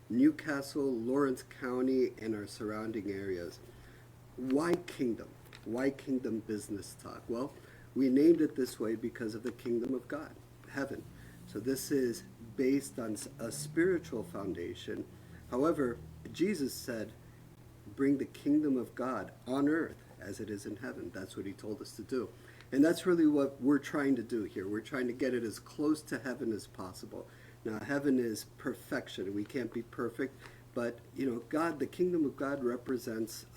Newcastle, Lawrence County, and our surrounding areas. Why Kingdom? Why Kingdom Business Talk? Well, we named it this way because of the kingdom of God, heaven. So this is based on a spiritual foundation. However, Jesus said, bring the kingdom of God on earth as it is in heaven. That's what he told us to do. And that's really what we're trying to do here. We're trying to get it as close to heaven as possible. Now, heaven is perfection. We can't be perfect, but God, the kingdom of God represents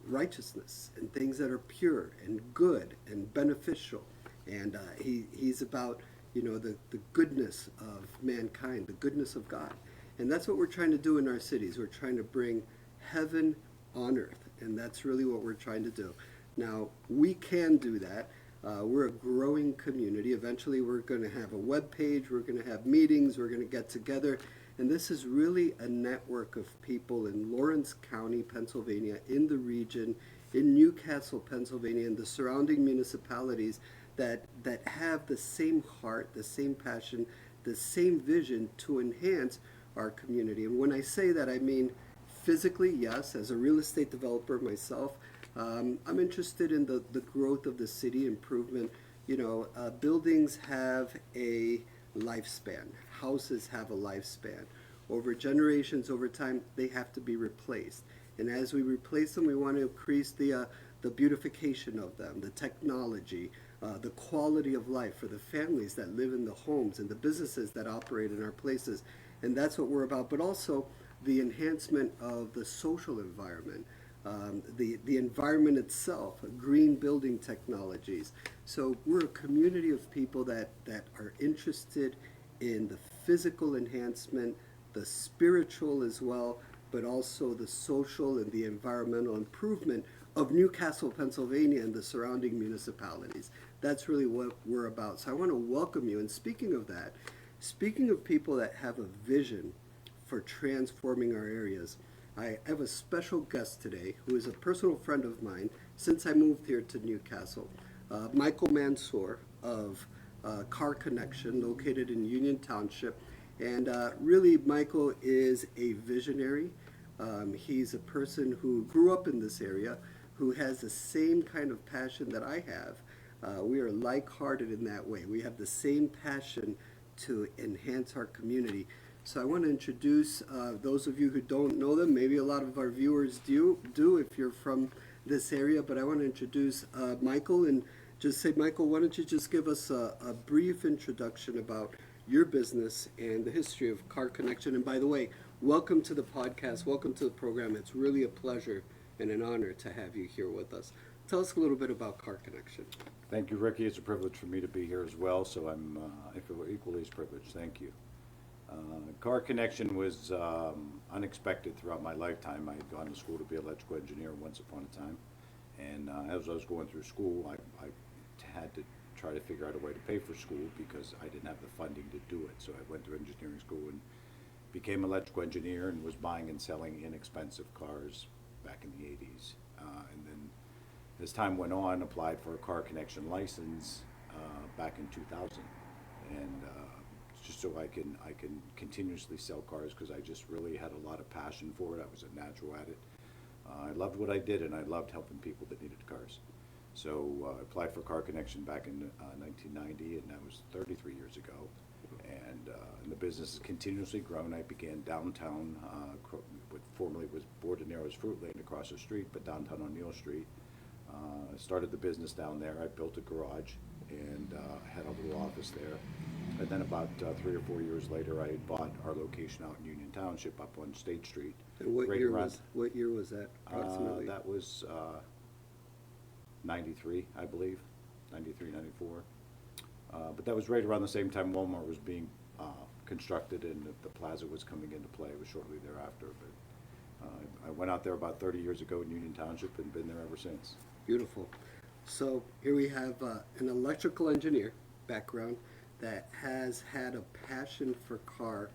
righteousness and things that are pure and good and beneficial. And he's about the goodness of mankind, the goodness of God. And that's what we're trying to do in our cities. We're trying to bring heaven on earth, and that's really what we're trying to do. Now, we can do that. We're a growing community. Eventually, we're going to have a web page. We're going to have meetings. We're going to get together. And this is really a network of people in Lawrence County, Pennsylvania, in the region, in Newcastle, Pennsylvania, and the surrounding municipalities that have the same heart, the same passion, the same vision to enhance our community. And when I say that, I mean physically, yes. As a real estate developer myself, I'm interested in the growth of the city, improvement. Buildings have a lifespan. Houses have a lifespan. Over generations, over time, they have to be replaced. And as we replace them, we want to increase the beautification of them, the technology, the quality of life for the families that live in the homes and the businesses that operate in our places. And that's what we're about. But also the enhancement of the social environment, the environment itself, green building technologies. So we're a community of people that are interested in the physical enhancement, the spiritual as well, but also the social and the environmental improvement of Newcastle, Pennsylvania, and the surrounding municipalities. That's really what we're about. So I want to welcome you. And speaking of that, speaking of people that have a vision for transforming our areas, I have a special guest today who is a personal friend of mine since I moved here to Newcastle, Michael Mansour of CarConnection, located in Union Township. And really, Michael is a visionary. He's a person who grew up in this area, who has the same kind of passion that I have. We are like-hearted in that way. We have the same passion to enhance our community. So I want to introduce those of you who don't know them. Maybe a lot of our viewers do if you're from this area. But I want to introduce Michael and just say, Michael, why don't you just give us a brief introduction about your business and the history of CarConnection. And by the way, welcome to the podcast. Welcome to the program. It's really a pleasure and an honor to have you here with us. Tell us a little bit about CarConnection. Thank you, Ricky. It's a privilege for me to be here as well, so I feel equally as privileged. Thank you. CarConnection was unexpected throughout my lifetime. I had gone to school to be an electrical engineer once upon a time, and as I was going through school, I had to try to figure out a way to pay for school because I didn't have the funding to do it. So I went to engineering school and became an electrical engineer and was buying and selling inexpensive cars back in the 80s. And then as time went on, applied for a CarConnection license back in 2000. And just so I can continuously sell cars because I just really had a lot of passion for it. I was a natural at it. I loved what I did, and I loved helping people that needed cars. So I applied for CarConnection back in 1990, and that was 33 years ago. And the business has continuously grown. I began downtown, what formerly was Bordenero's Fruit Lane across the street, but downtown on Neal Street. I started the business down there. I built a garage and had a little office there. And then about 3 or 4 years later, I bought our location out in Union Township up on State Street. And what year was that approximately? That was 93, I believe, 93, 94. But that was right around the same time Walmart was being constructed and the plaza was coming into play. It was shortly thereafter. But I went out there about 30 years ago in Union Township and been there ever since. Beautiful. So here we have an electrical engineer background that has had a passion for car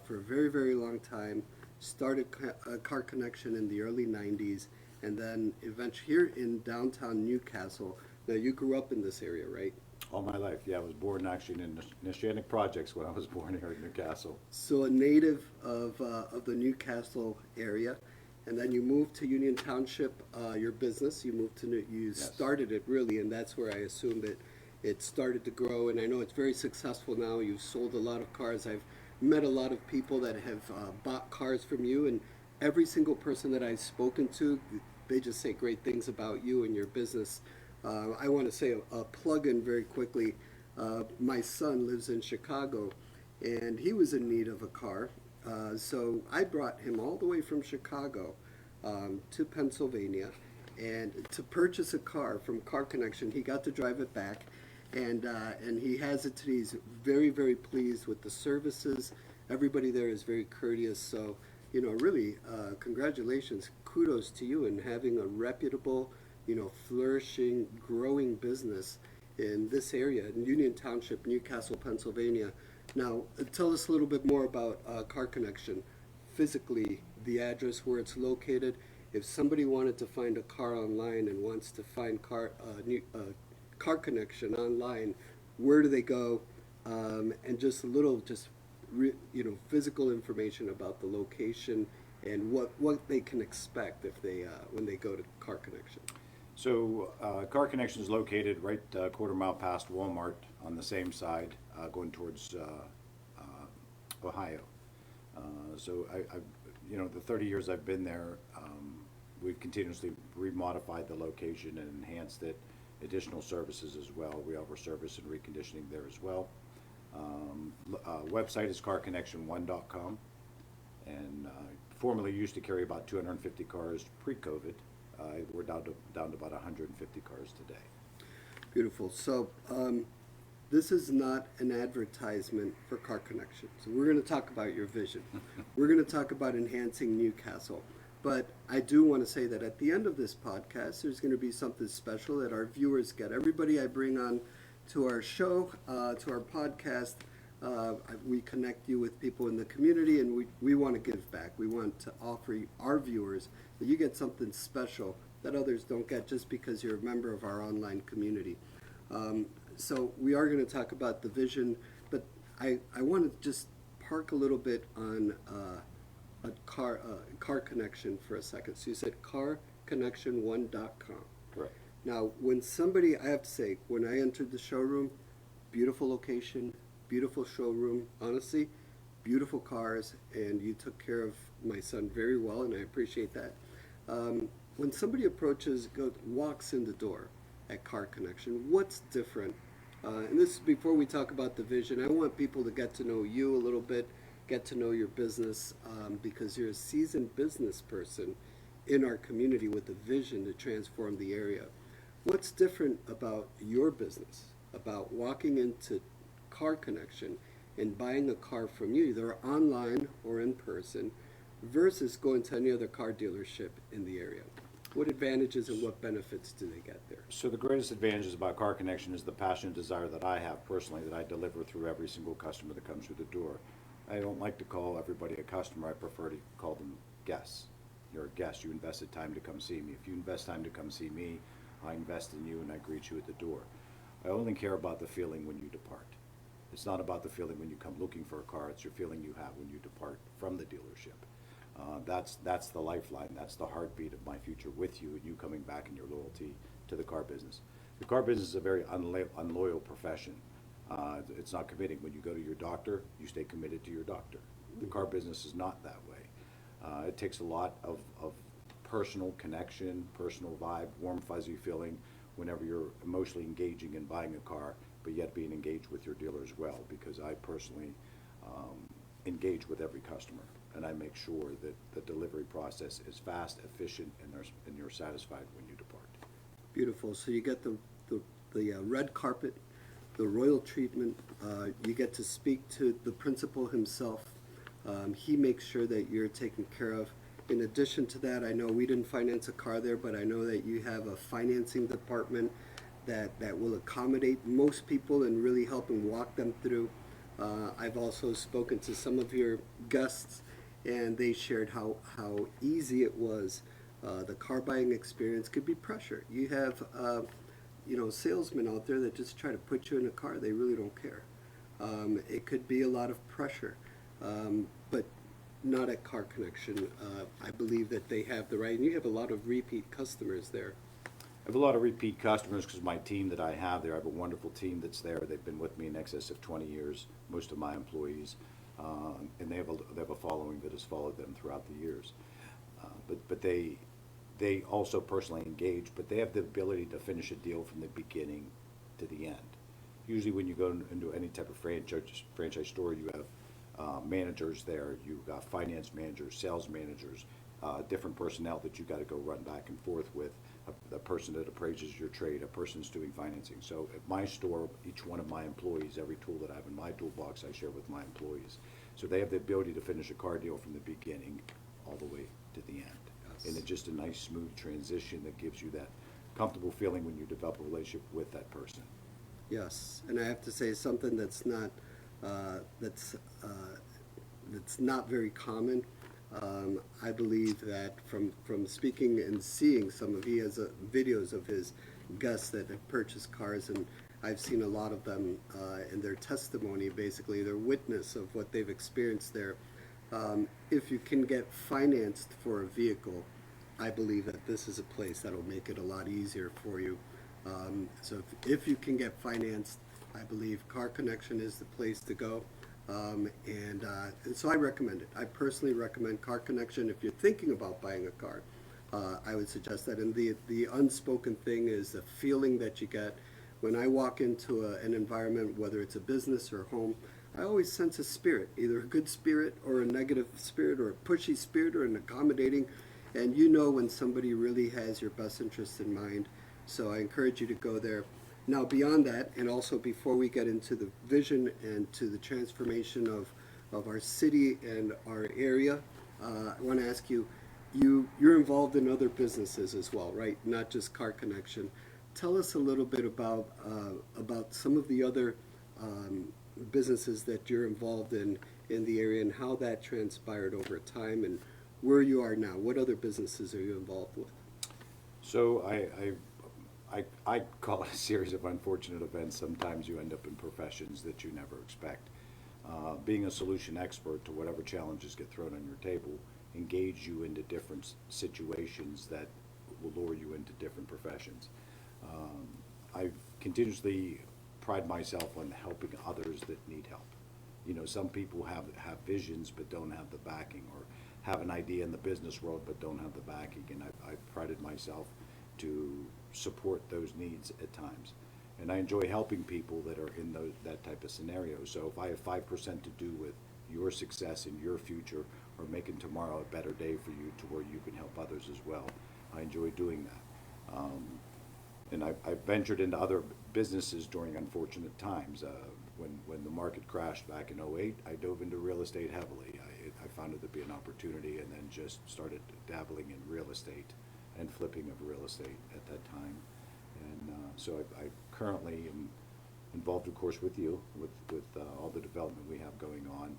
for a very, very long time. Started CarConnection in the early 90s, and then eventually here in downtown Newcastle. Now, you grew up in this area, right? All my life, yeah. I was born actually in Nishannick Projects when I was born here in Newcastle. So a native of the Newcastle area, and then you moved to Union Township, your business, you moved to you Yes. started it really, and that's where I assumed that it started to grow, and I know it's very successful now. You've sold a lot of cars. I've met a lot of people that have bought cars from you, and every single person that I've spoken to, they just say great things about you and your business. I want to say a plug-in very quickly. My son lives in Chicago, and he was in need of a car. So I brought him all the way from Chicago to Pennsylvania, and to purchase a car from CarConnection. He got to drive it back, and he has it today. He's very, very pleased with the services. Everybody there is very courteous. So, really, congratulations, kudos to you in having a reputable, flourishing, growing business in this area, in Union Township, Newcastle, Pennsylvania. Now, tell us a little bit more about CarConnection, physically, the address where it's located. If somebody wanted to find a car online and wants to find CarConnection online, where do they go? And just a little, physical information about the location and what they can expect if they when they go to CarConnection. So, CarConnection is located right a quarter mile past Walmart on the same side, going towards Ohio. So, the 30 years I've been there, we've continuously remodified the location and enhanced it. Additional services as well. We offer service and reconditioning there as well. Website is carconnection1.com, and formerly used to carry about 250 cars pre-COVID. We're down to about 150 cars today. Beautiful. So this is not an advertisement for CarConnection. So we're going to talk about your vision. We're going to talk about enhancing Newcastle. But I do want to say that at the end of this podcast, there's going to be something special that our viewers get. Everybody I bring on to our show, to our podcast, we connect you with people in the community, and we want to give back. We want to offer our viewers that you get something special that others don't get just because you're a member of our online community. So we are going to talk about the vision, but I want to just park a little bit on a CarConnection for a second. So you said CarConnection1.com. Correct. Now, when somebody, I have to say, when I entered the showroom, beautiful location, beautiful showroom, honestly, beautiful cars, and you took care of my son very well, and I appreciate that. When somebody walks in the door at CarConnection, what's different? And this is before we talk about the vision. I want people to get to know you a little bit, get to know your business, because you're a seasoned business person in our community with a vision to transform the area. What's different about your business, about walking into CarConnection and buying a car from you, either online or in person, versus going to any other car dealership in the area? What advantages and what benefits do they get there? So the greatest advantages about CarConnection is the passion and desire that I have personally, that I deliver through every single customer that comes through the door. I don't like to call everybody a customer. I prefer to call them guests. You're a guest. You invested time to come see me. If you invest time to come see me, I invest in you and I greet you at the door. I only care about the feeling when you depart. It's not about the feeling when you come looking for a car. It's your feeling you have when you depart from the dealership. That's the lifeline. That's the heartbeat of my future with you and you coming back in your loyalty to the car business. The car business is a very unloyal profession. It's not committing. When you go to your doctor, you stay committed to your doctor. The car business is not that way. It takes a lot of personal connection, personal vibe, warm, fuzzy feeling whenever you're emotionally engaging in buying a car, but yet being engaged with your dealer as well, because I personally engage with every customer, and I make sure that the delivery process is fast, efficient, and you're satisfied when you depart. Beautiful. So you get the red carpet, the royal treatment. You get to speak to the principal himself. He makes sure that you're taken care of. In addition to that, I know we didn't finance a car there, but I know that you have a financing department that will accommodate most people and really help and walk them through. I've also spoken to some of your guests, and they shared how easy it was. The car buying experience could be pressure. You have salesmen out there that just try to put you in a car. They really don't care. It could be a lot of pressure, but not at CarConnection. I believe that they have the right, and you have a lot of repeat customers there. I have a lot of repeat customers because my team that I have there, I have a wonderful team that's there. They've been with me in excess of 20 years, most of my employees, and they have a following that has followed them throughout the years. But they also personally engage, but they have the ability to finish a deal from the beginning to the end. Usually when you go into any type of franchise store, you have managers there, you've got finance managers, sales managers, different personnel that you got to go run back and forth with, a person that appraises your trade, a person that's doing financing. So at my store, each one of my employees, every tool that I have in my toolbox, I share with my employees. So they have the ability to finish a car deal from the beginning all the way to the end. Yes. And it's just a nice, smooth transition that gives you that comfortable feeling when you develop a relationship with that person. Yes, and I have to say something that's not that's not very common. I believe that from speaking and seeing some of, he has videos of his guests that have purchased cars, and I've seen a lot of them in their testimony, basically their witness of what they've experienced there. If you can get financed for a vehicle, I believe that this is a place that'll make it a lot easier for you. So if you can get financed, I believe CarConnection is the place to go. And so I recommend it. I personally recommend CarConnection. If you're thinking about buying a car, I would suggest that. And the unspoken thing is the feeling that you get when I walk into an environment, whether it's a business or home. I always sense a spirit, either a good spirit or a negative spirit, or a pushy spirit or an accommodating. And you know when somebody really has your best interest in mind. So I encourage you to go there. Now, beyond that, and also before we get into the vision and to the transformation of our city and our area, I want to ask you, you're involved in other businesses as well, right? Not just CarConnection. Tell us a little bit about some of the other businesses that you're involved in the area, and how that transpired over time, and where you are now. What other businesses are you involved with? So I call it a series of unfortunate events. Sometimes you end up in professions that you never expect. Being a solution expert to whatever challenges get thrown on your table engage you into different situations that will lure you into different professions. I continuously pride myself on helping others that need help. You know, some people have visions but don't have the backing, or have an idea in the business world but don't have the backing, and I've prided myself to support those needs at times. And I enjoy helping people that are in that type of scenario. So if I have 5% to do with your success in your future, or making tomorrow a better day for you to where you can help others as well, I enjoy doing that. And I've ventured into other businesses during unfortunate times. When the market crashed back in '08, I dove into real estate heavily. I found it to be an opportunity, and then just started dabbling in real estate and flipping of real estate at that time. And so I currently am involved, of course, with you, with all the development we have going on.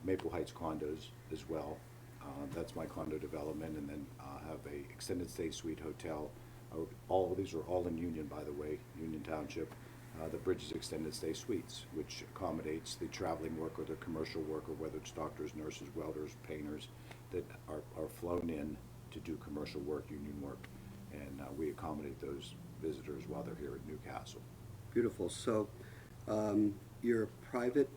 Maple Heights condos as well. That's my condo development, and then have a extended stay suite hotel. All of these are all in Union, by the way, Union Township. The Bridges Extended Stay Suites, which accommodates the traveling worker, the commercial worker, whether it's doctors, nurses, welders, painters, that are flown in to do commercial work, union work, and we accommodate those visitors while they're here at Newcastle. Beautiful. So you're a private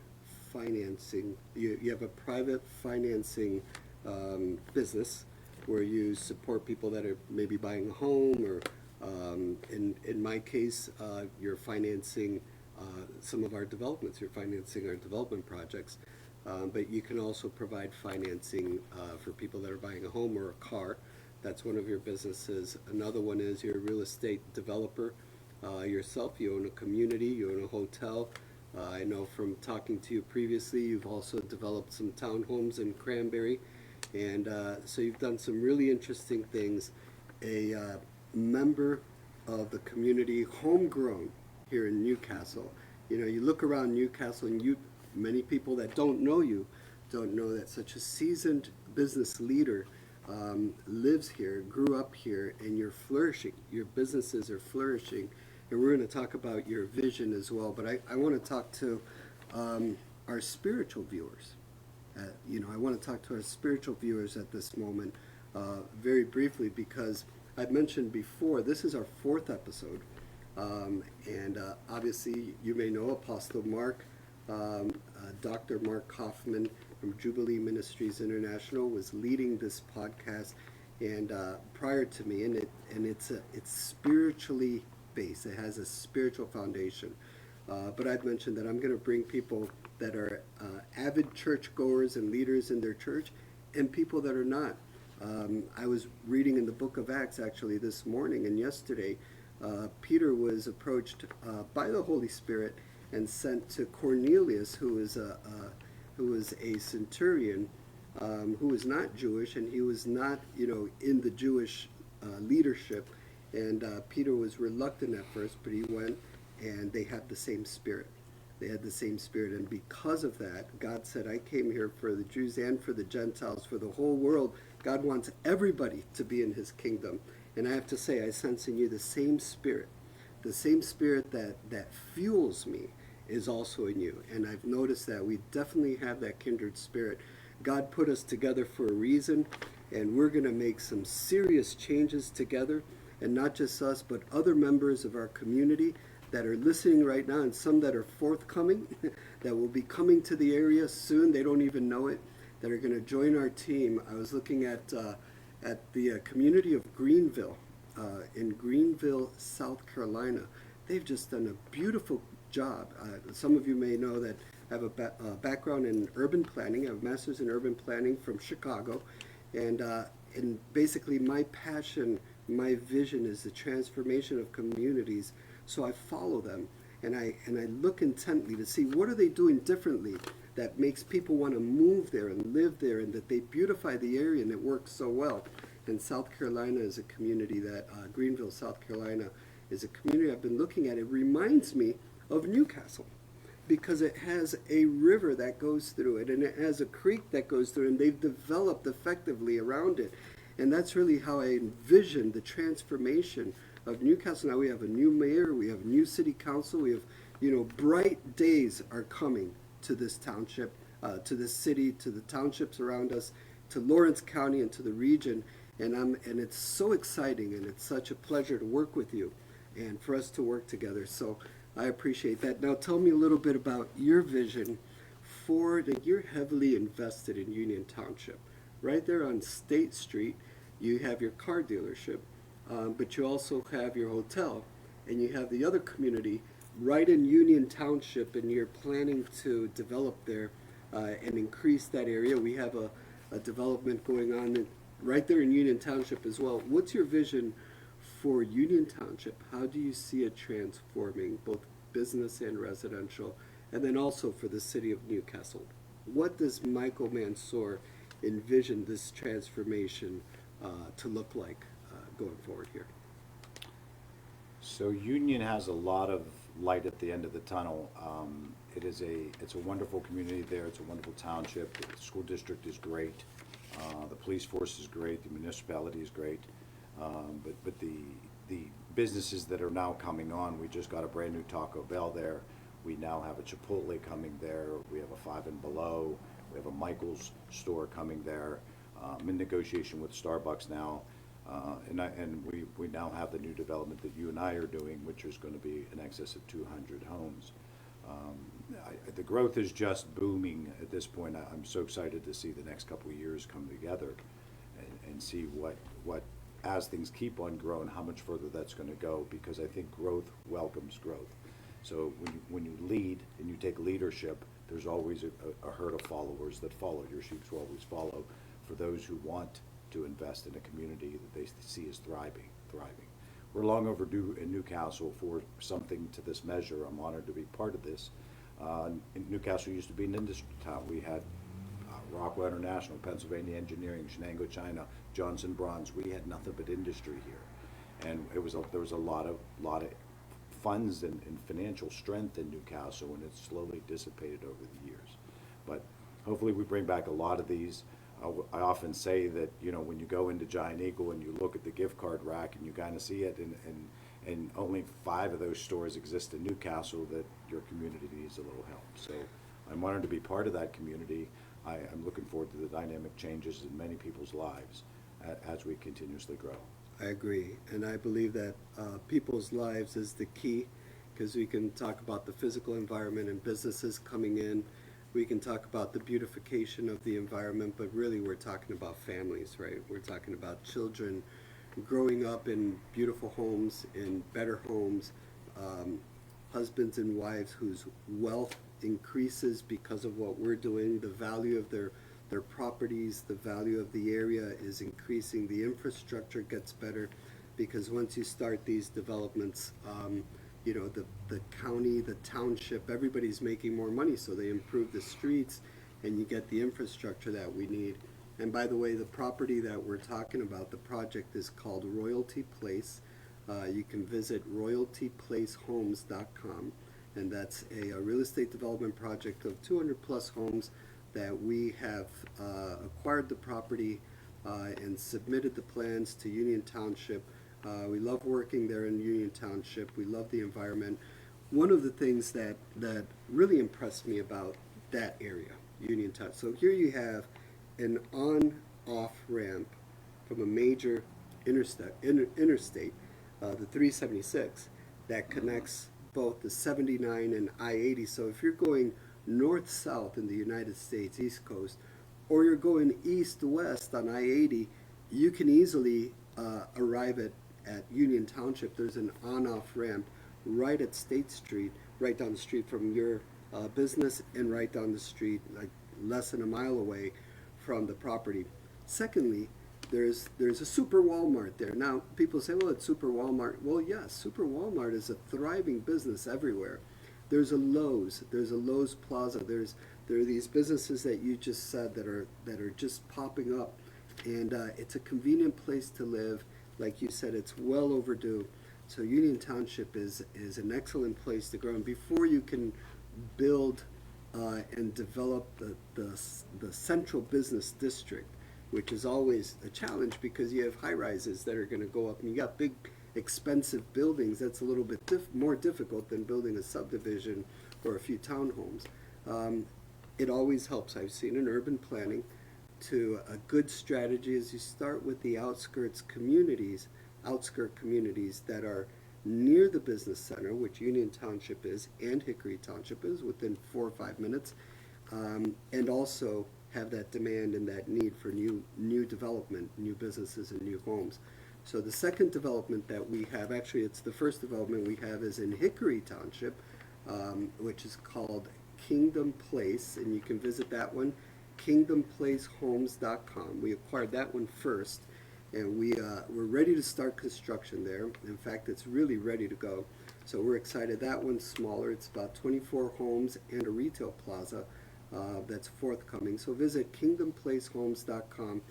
financing, you have a private financing business where you support people that are maybe buying a home, or in my case, you're financing some of our developments, you're financing our development projects, but you can also provide financing for people that are buying a home or a car. That's one of your businesses. Another one is you're a real estate developer yourself. You own a community, you own a hotel. I know from talking to you previously, you've also developed some townhomes in Cranberry. And so you've done some really interesting things. A member of the community, homegrown here in Newcastle. You know, you look around Newcastle, and many people that don't know you don't know that such a seasoned business leader lives here, grew up here, and you're flourishing. Your businesses are flourishing, and we're going to talk about your vision as well. But I want to talk to our spiritual viewers. I want to talk to our spiritual viewers at this moment very briefly because I've mentioned before, this is our fourth episode. And obviously, you may know Apostle Mark, Dr. Mark Kaufman from Jubilee Ministries International was leading this podcast, and prior to me, and it's spiritually based. It has a spiritual foundation. But I've mentioned that I'm going to bring people that are avid churchgoers and leaders in their church, and people that are not. I was reading in the book of Acts actually this morning and yesterday. Peter was approached by the Holy Spirit and sent to Cornelius, who was a centurion, who was not Jewish, and he was not, in the Jewish leadership. And Peter was reluctant at first, but he went, and they had the same spirit. They had the same spirit, and because of that, God said, "I came here for the Jews and for the Gentiles, for the whole world." God wants everybody to be in His kingdom. And I have to say, I sense in you the same spirit that fuels me is also in you. And I've noticed that we definitely have that kindred spirit. God put us together for a reason, and we're going to make some serious changes together, and not just us, but other members of our community that are listening right now, and some that are forthcoming, that will be coming to the area soon. They don't even know it, that are going to join our team. I was looking at the community of Greenville, in Greenville, South Carolina. They've just done a beautiful job. Some of you may know that I have a background in urban planning. I have a master's in urban planning from Chicago. And basically my passion, my vision is the transformation of communities. So I follow them, and I look intently to see what are they doing differently that makes people want to move there and live there, and that they beautify the area, and it works so well. And South Carolina is a community that, Greenville, South Carolina, is a community I've been looking at. It reminds me of Newcastle because it has a river that goes through it, and it has a creek that goes through it, and they've developed effectively around it. And that's really how I envision the transformation of Newcastle. Now we have a new mayor, we have a new city council, we have, bright days are coming to this township, to this city, to the townships around us, to Lawrence County, and to the region. And it's so exciting, and it's such a pleasure to work with you and for us to work together. So I appreciate that. Now tell me a little bit about your vision for that. You're heavily invested in Union Township. Right there on State Street, you have your car dealership, but you also have your hotel, and you have the other community right in Union Township, and you're planning to develop there and increase that area. We have a development going on right there in Union Township as well. What's your vision for Union Township? How do you see it transforming both business and residential, and then also for the city of Newcastle? What does Michael Mansour envision this transformation to look like going forward here? So Union has a lot of light at the end of the tunnel. It's a wonderful community there. It's a wonderful township. The school district is great. The police force is great. The municipality is great. But the businesses that are now coming on, we just got a brand new Taco Bell there. We now have a Chipotle coming there. We have a Five and Below. We have a Michael's store coming there. I'm in negotiation with Starbucks now. And we now have the new development that you and I are doing, which is going to be in excess of 200 homes. The growth is just booming at this point. I'm so excited to see the next couple of years come together and see what as things keep on growing, how much further that's going to go, because I think growth welcomes growth. So when you lead and you take leadership, there's always a herd of followers that follow. Your sheep will always follow for those who want to invest in a community that they see as thriving. We're long overdue in Newcastle for something to this measure. I'm honored to be part of this. Newcastle used to be an industry town. We had Rockwell International, Pennsylvania Engineering, Shenango, China, Johnson Bronze. We had nothing but industry here, and there was a lot of funds and financial strength in Newcastle, and it's slowly dissipated over the years. But hopefully we bring back a lot of these. I often say that, when you go into Giant Eagle and you look at the gift card rack and you kind of see it, and and only 5 of those stores exist in Newcastle, that your community needs a little help. So I'm honored to be part of that community. I'm looking forward to the dynamic changes in many people's lives as we continuously grow. I agree, and I believe that people's lives is the key, because we can talk about the physical environment and businesses coming in. We can talk about the beautification of the environment, but really we're talking about families, right? We're talking about children growing up in beautiful homes, in better homes, husbands and wives whose wealth increases because of what we're doing. The value of their properties, the value of the area is increasing. The infrastructure gets better, because once you start these developments, the county, the township, everybody's making more money, so they improve the streets and you get the infrastructure that we need. And by the way, the property that we're talking about, the project is called Royalty Place. You can visit royaltyplacehomes.com, and that's a real estate development project of 200 plus homes that we have acquired the property and submitted the plans to Union Township. We love working there in Union Township. We love the environment. One of the things that really impressed me about that area, Union Township. So here you have an on-off ramp from a major interstate, the 376, that connects both the 79 and I-80. So if you're going north-south in the United States, East Coast, or you're going east-west on I-80, you can easily arrive at Union Township. There's an on-off ramp right at State Street, right down the street from your business, and right down the street, like less than a mile away from the property. Secondly, there's a Super Walmart there. Now, people say, well, it's Super Walmart. Well, yes, Super Walmart is a thriving business everywhere. There's a Lowe's Plaza. There are these businesses that you just said that are just popping up, and it's a convenient place to live. Like you said, it's well overdue. So Union Township is an excellent place to grow. And before you can build and develop the central business district, which is always a challenge because you have high rises that are going to go up, and you got big expensive buildings. That's a little bit more difficult than building a subdivision or a few townhomes. It always helps, I've seen in urban planning, to a good strategy is you start with the outskirt communities that are near the business center, which Union Township is and Hickory Township is, within 4 or 5 minutes, and also have that demand and that need for new development, new businesses and new homes. So the second development that we have, actually it's the first development we have, is in Hickory Township, which is called Kingdom Place, and you can visit that one, kingdomplacehomes.com. We acquired that one first, and we're ready to start construction there. In fact, it's really ready to go. So we're excited. That one's smaller. It's about 24 homes and a retail plaza that's forthcoming. So visit kingdomplacehomes.com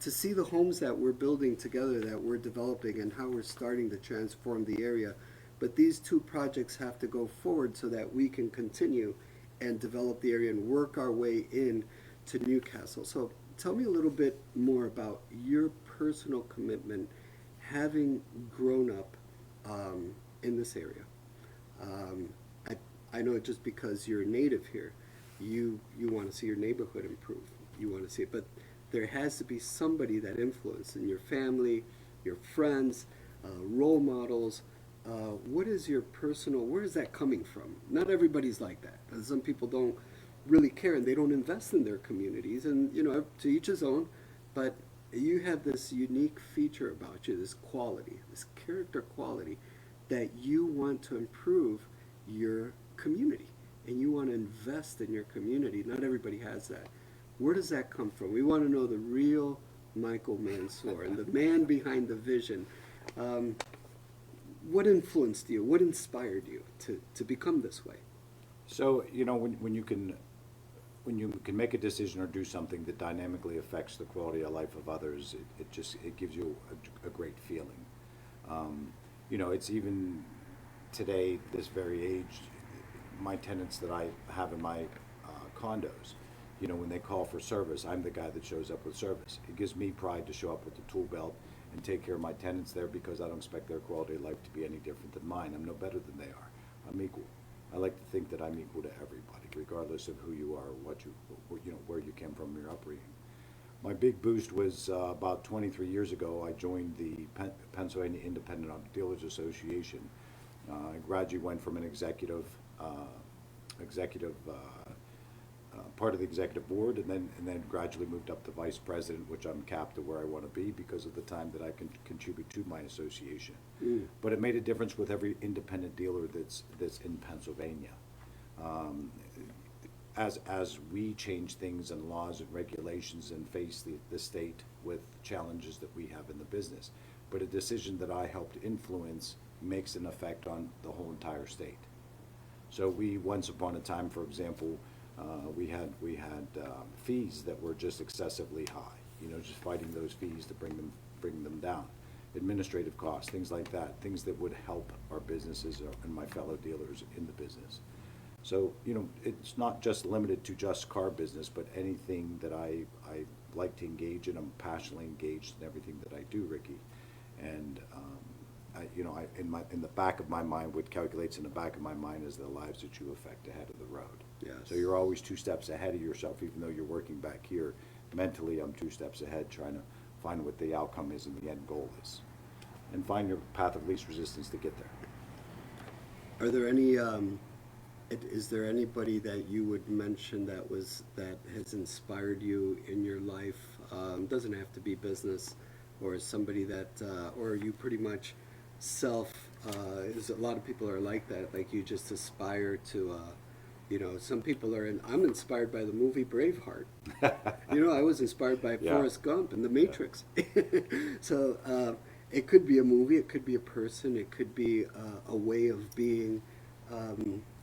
to see the homes that we're building together, that we're developing, and how we're starting to transform the area. But these two projects have to go forward so that we can continue and develop the area and work our way in to Newcastle. So tell me a little bit more about your personal commitment, having grown up in this area. I know just because you're a native here, you want to see your neighborhood improve. You want to see it, but there has to be somebody that influenced in your family, your friends, role models. What is your personal, where is that coming from? Not everybody's like that. Some people don't really care and they don't invest in their communities, and to each his own, but you have this unique feature about you, this quality, this character quality, that you want to improve your community and you want to invest in your community. Not everybody has that. Where does that come from? We want to know the real Michael Mansour and the man behind the vision. What influenced you? What inspired you to become this way? So, when you can make a decision or do something that dynamically affects the quality of life of others, it gives you a great feeling. It's even today, this very age, my tenants that I have in my condos, when they call for service, I'm the guy that shows up with service. It gives me pride to show up with the tool belt and take care of my tenants there because I don't expect their quality of life to be any different than mine. I'm no better than they are. I'm equal. I like to think that I'm equal to everybody, regardless of who you are, or what you know, where you came from, your upbringing. My big boost was about 23 years ago. I joined the Pennsylvania Independent Auto Dealers Association. I gradually went from an executive part of the executive board, and then gradually moved up to vice president, which I'm capped to where I want to be because of the time that I can contribute to my association. But it made a difference with every independent dealer that's in Pennsylvania. As we change things and laws and regulations and face the state with challenges that we have in the business, but a decision that I helped influence makes an effect on the whole entire state. So we, once upon a time, for example, we had fees that were just excessively high. You know, just fighting those fees to bring them down. Administrative costs, things like that, things that would help our businesses and my fellow dealers in the business. So, you know, it's not just limited to just car business, but anything that I like to engage in. I'm passionately engaged in everything that I do, Ricky. And in the back of my mind, what calculates in the back of my mind is the lives that you affect ahead of the road. Yes. So you're always 2 steps ahead of yourself, even though you're working back here. Mentally, I'm 2 steps ahead, trying to find what the outcome is and the end goal is, and find your path of least resistance to get there. Are there any, is there anybody that you would mention that has inspired you in your life? Doesn't have to be business, or somebody that, or you pretty much is a lot of people are like that, like you just aspire to, you know, some people are I'm inspired by the movie Braveheart. You know, I was inspired by Yeah. Forrest Gump and The Matrix. So it could be a movie, it could be a person, it could be a way of being.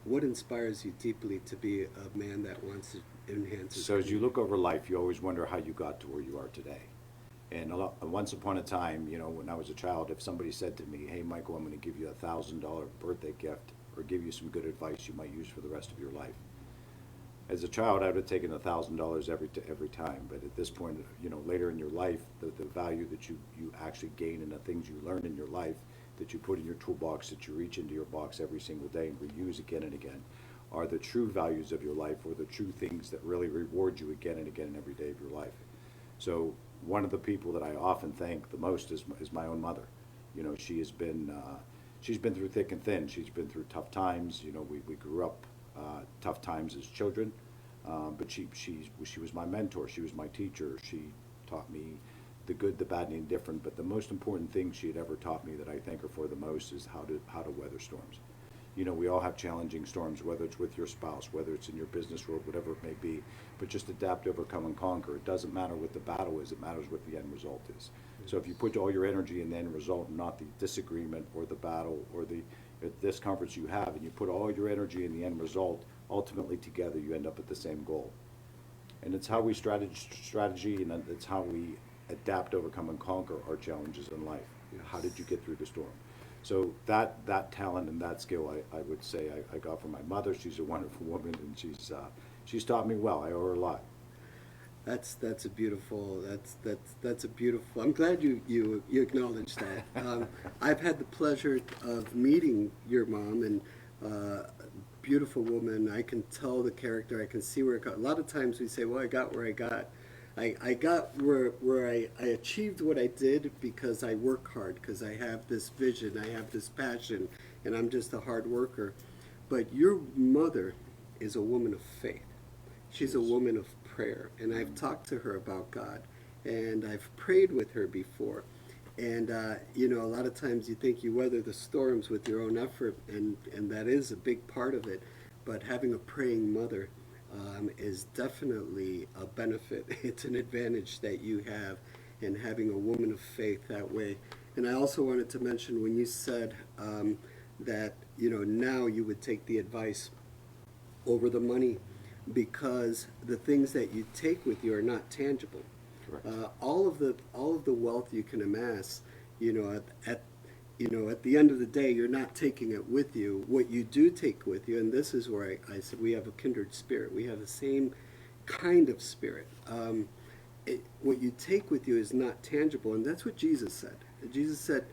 What inspires you deeply to be a man that wants to enhance his So as you community? look over life, you always wonder how you got to where you are today. And once upon a time, you know, when I was a child, if somebody said to me, "Hey, Michael, I'm going to give you $1,000 birthday gift, or give you some good advice you might use for the rest of your life," as a child, I would have taken $1,000 every time. But at this point, you know, later in your life, the value that you actually gain and the things you learn in your life that you put in your toolbox, that you reach into your box every single day and reuse again and again, are the true values of your life, or the true things that really reward you again and again every day of your life. So one of the people that I often thank the most is my own mother. You know, she's been through thick and thin. She's been through tough times. You know, we grew up tough times as children, but she was my mentor. She was my teacher. She taught me the good, the bad, and the indifferent. But the most important thing she had ever taught me that I thank her for the most is how to weather storms. You know, we all have challenging storms, whether it's with your spouse, whether it's in your business world, whatever it may be, but just adapt, overcome, and conquer. It doesn't matter what the battle is, it matters what the end result is. So if you put all your energy in the end result, not the disagreement or the battle or the discomforts you have, and you put all your energy in the end result, ultimately together you end up at the same goal. And it's how we strategy, and it's how we adapt, overcome, and conquer our challenges in life. How did you get through the storm? So that talent and that skill, I would say I got from my mother. She's a wonderful woman, and she's taught me well. I owe her a lot. That's a beautiful. That's a beautiful. I'm glad you acknowledge that. I've had the pleasure of meeting your mom, and beautiful woman. I can tell the character. I can see where it got. A lot of times we say, "Well, I got where I got." I got where I achieved what I did because I work hard, because I have this vision, I have this passion, and I'm just a hard worker. But your mother is a woman of faith. She's a woman of prayer, and I've talked to her about God, and I've prayed with her before. And you know, a lot of times you think you weather the storms with your own effort, and that is a big part of it. But having a praying mother is definitely a benefit. It's an advantage that you have in having a woman of faith that way. And I also wanted to mention when you said that, you know, now you would take the advice over the money because the things that you take with you are not tangible. Correct. All of the wealth you can amass, you know, at the end of the day, you're not taking it with you. What you do take with you, and this is where I said we have a kindred spirit. We have the same kind of spirit. what you take with you is not tangible, and that's what Jesus said. Jesus said,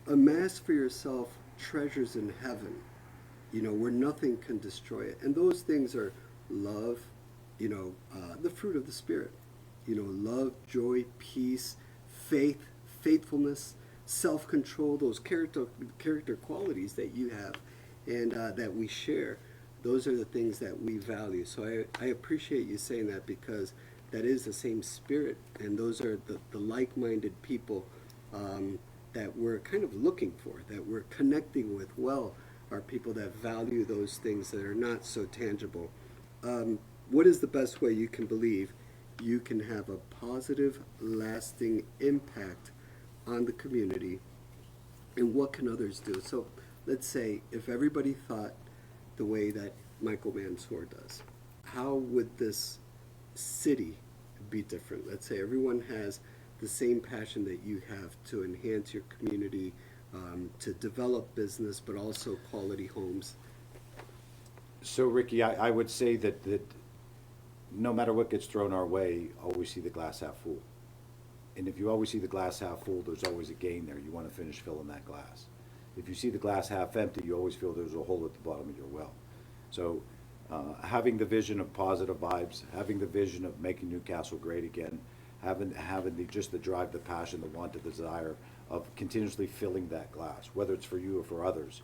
amass for yourself treasures in heaven, where nothing can destroy it. And those things are love, the fruit of the Spirit, love, joy, peace, faith, faithfulness, self-control, those character qualities that you have and that we share. Those are the things that we value. So I appreciate you saying that, because that is the same spirit, and those are the like-minded people that we're kind of looking for, that we're connecting with well, are people that value those things that are not so tangible. What is the best way you can believe you can have a positive, lasting impact on the community, and what can others do? So let's say if everybody thought the way that Michael Mansour does, how would this city be different? Let's say everyone has the same passion that you have to enhance your community, to develop business, but also quality homes. So Ricky, I would say that no matter what gets thrown our way, always see the glass half full. And if you always see the glass half full, there's always a gain there. You want to finish filling that glass. If you see the glass half empty, you always feel there's a hole at the bottom of your well. So having the vision of positive vibes, having the vision of making Newcastle great again, having just the drive, the passion, the want, the desire of continuously filling that glass, whether it's for you or for others.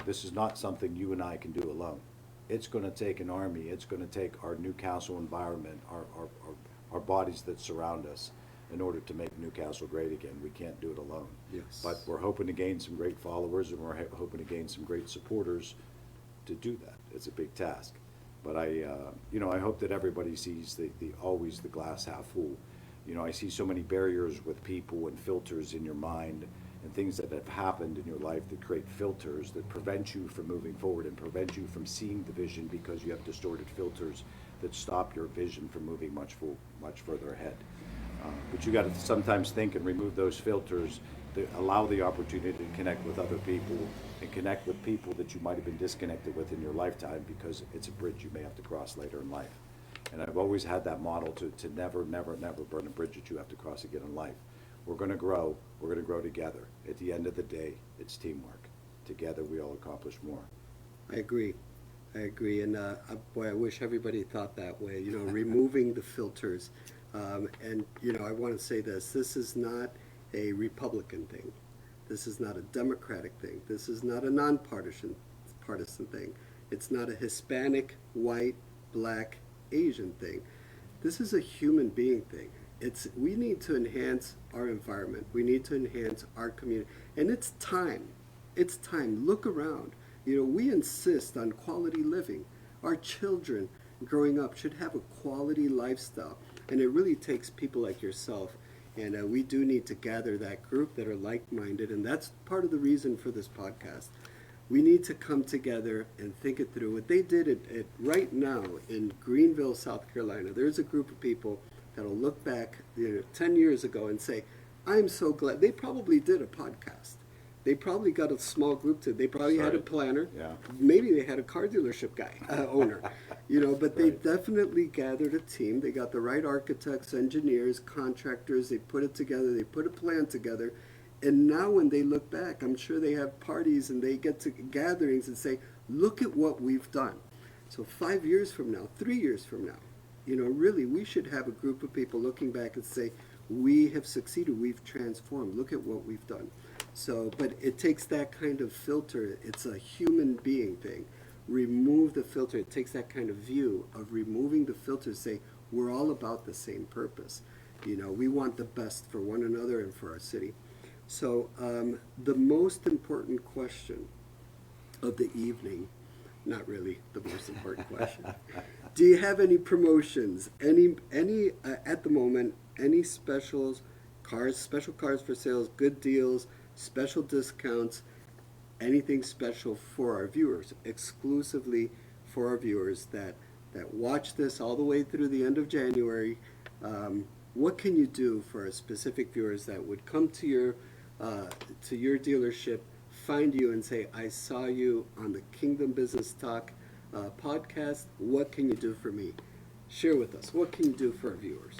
This is not something you and I can do alone. It's going to take an army. It's going to take our Newcastle environment, our bodies that surround us, in order to make Newcastle great again. We can't do it alone. Yes. But we're hoping to gain some great followers, and we're hoping to gain some great supporters to do that. It's a big task. But I hope that everybody sees always the glass half full. I see so many barriers with people and filters in your mind and things that have happened in your life that create filters that prevent you from moving forward and prevent you from seeing the vision, because you have distorted filters that stop your vision from moving much further ahead. But you got to sometimes think and remove those filters that allow the opportunity to connect with other people and connect with people that you might have been disconnected with in your lifetime, because it's a bridge you may have to cross later in life. And I've always had that model to never burn a bridge that you have to cross again in life. We're going to grow. We're going to grow together. At the end of the day, it's teamwork. Together, we all accomplish more. I agree. And boy, I wish everybody thought that way, removing the filters. And I want to say this is not a Republican thing. This is not a Democratic thing. This is not a nonpartisan thing. It's not a Hispanic, white, black, Asian thing. This is a human being thing. We need to enhance our environment. We need to enhance our community. And it's time. It's time. Look around. We insist on quality living. Our children growing up should have a quality lifestyle. And it really takes people like yourself. And we do need to gather that group that are like-minded. And that's part of the reason for this podcast. We need to come together and think it through. What they did right now in Greenville, South Carolina, there's a group of people that'll look back 10 years ago and say, I'm so glad. They probably did a podcast. They probably got a small group they probably had a planner. Yeah. Maybe they had a car dealership guy, owner. But they Right. definitely gathered a team. They got the right architects, engineers, contractors. They put it together. They put a plan together. And now when they look back, I'm sure they have parties and they get to gatherings and say, look at what we've done. So 5 years from now, 3 years from now, really we should have a group of people looking back and say, we have succeeded, we've transformed, look at what we've done. So, but it takes that kind of filter. It's a human being thing. Remove the filter. It takes that kind of view of removing the filter, say, we're all about the same purpose. We want the best for one another and for our city. So the most important question of the evening, not really the most important question. Do you have any promotions? Any at the moment? Any specials, special cars for sales, good deals, special discounts? Anything special for our viewers, exclusively for our viewers that watch this all the way through the end of January? What can you do for specific viewers that would come to your dealership, find you and say, I saw you on the Kingdom Business Talk podcast. What can you do for me? Share with us. What can you do for our viewers?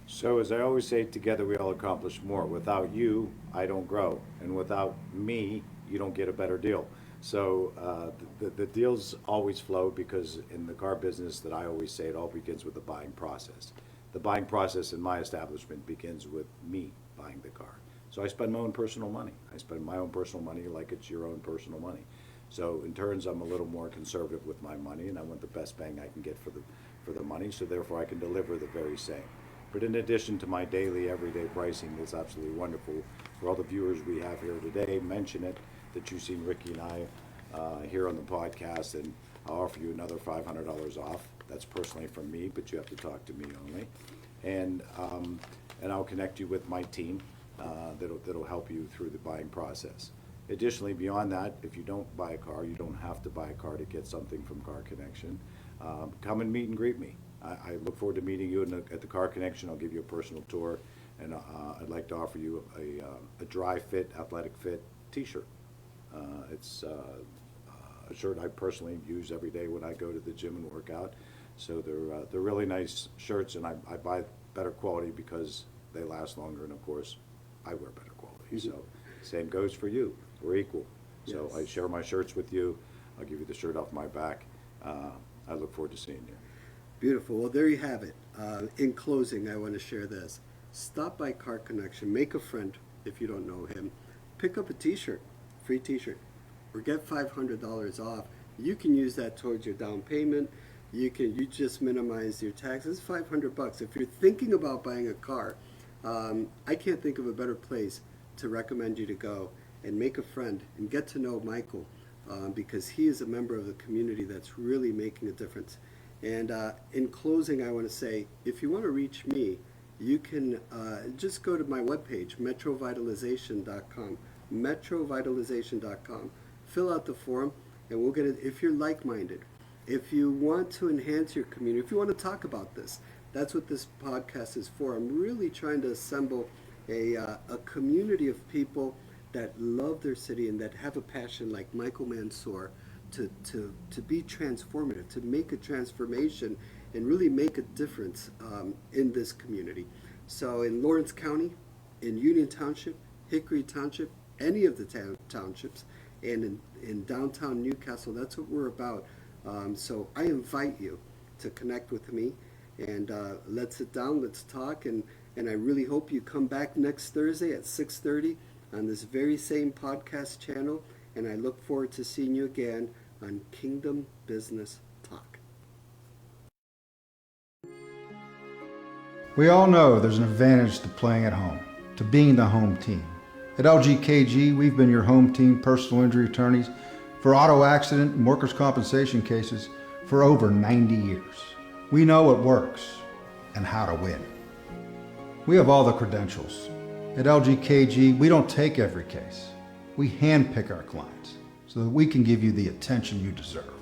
So as I always say, together we all accomplish more. Without you, I don't grow. And without me, you don't get a better deal. So the deals always flow because in the car business that I always say, it all begins with the buying process. The buying process in my establishment begins with me buying the car. So I spend my own personal money. I spend my own personal money like it's your own personal money. So in turns, I'm a little more conservative with my money, and I want the best bang I can get for the money, so therefore I can deliver the very same. But in addition to my daily, everyday pricing, that's absolutely wonderful. For all the viewers we have here today, mention it, that you've seen Ricky and I here on the podcast, and I'll offer you another $500 off. That's personally from me, but you have to talk to me only. And I'll connect you with my team that'll help you through the buying process. Additionally, beyond that, if you don't buy a car, you don't have to buy a car to get something from CarConnection. Come and meet and greet me. I look forward to meeting you at the CarConnection. I'll give you a personal tour, and I'd like to offer you a dry fit, athletic fit T-shirt. It's a shirt I personally use every day when I go to the gym and work out. So they're really nice shirts, and I buy better quality because they last longer, and of course, I wear better quality. So same goes for you. We're equal. So Yes. I share my shirts with you. I'll give you the shirt off my back. I look forward to seeing you. Beautiful. Well, there you have it. In closing, I want to share this. Stop by CarConnection. Make a friend if you don't know him. Pick up a T-shirt, free T-shirt, or get $500 off. You can use that towards your down payment. You just minimize your taxes. $500. If you're thinking about buying a car, I can't think of a better place to recommend you to go and make a friend and get to know Michael, because he is a member of the community that's really making a difference. And in closing, I want to say, if you want to reach me, you can just go to my webpage, metrovitalization.com, metrovitalization.com. Fill out the form, and we'll get it. If you're like-minded, if you want to enhance your community, if you want to talk about this, that's what this podcast is for. I'm really trying to assemble a community of people that love their city and that have a passion like Michael Mansour to be transformative, to make a transformation and really make a difference in this community. So in Lawrence County, in Union Township, Hickory Township, any of the townships, and in downtown Newcastle, that's what we're about. So I invite you to connect with me, and let's sit down, let's talk, and I really hope you come back next Thursday at 6:30 on this very same podcast channel, and I look forward to seeing you again on Kingdom Business Talk. We all know there's an advantage to playing at home, to being the home team. At LGKG, we've been your home team personal injury attorneys for auto accident and workers' compensation cases for over 90 years. We know what works and how to win. We have all the credentials. At LGKG, we don't take every case. We handpick our clients so that we can give you the attention you deserve.